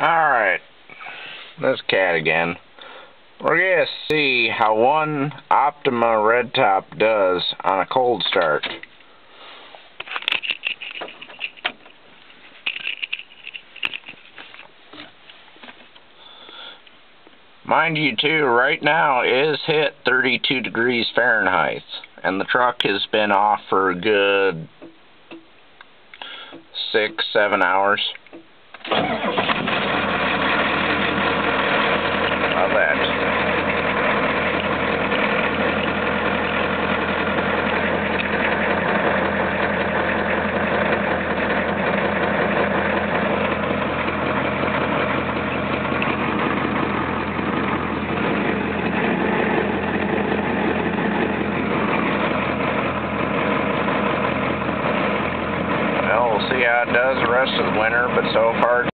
Alright, this cat again. We're going to see how one Optima red top does on a cold start. Mind you too, right now it is hit 32 degrees Fahrenheit, and the truck has been off for a good 6-7 hours. About that. Well, we'll see how it does the rest of the winter, but so far